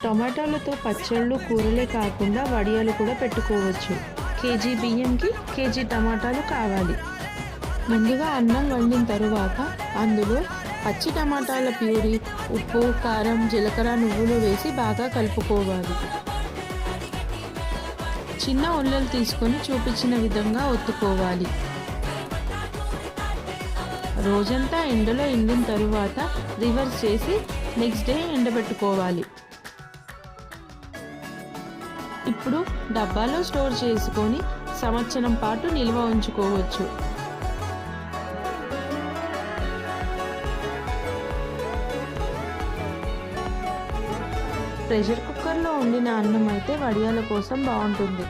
టొమాటోలతో పచ్చళ్ళు, కూరలే కాకుండా వడియాలు కూడా పెట్టుకోవచ్చు. కేజీ బియ్యంకి కేజీ టమాటాలు కావాలి. ముందుగా అన్నం వండిన తరువాత అందులో పచ్చి టమాటాల ప్యూరీ, ఉప్పు, కారం, జీలకర్ర, నువ్వులు వేసి బాగా కలుపుకోవాలి. చిన్న ఉల్లలు తీసుకొని చూపించిన విధంగా ఒత్తుకోవాలి. రోజంతా ఎండలో ఎండిన తరువాత రివర్స్ చేసి నెక్స్ట్ డే ఎండబెట్టుకోవాలి. ఇప్పుడు డబ్బాలో స్టోర్ చేసుకొని సంవత్సరం పాటు నిల్వ ఉంచుకోవచ్చు. ప్రెషర్ కుక్కర్లో వండిన అన్నం అయితే వడియాల కోసం బాగుంటుంది.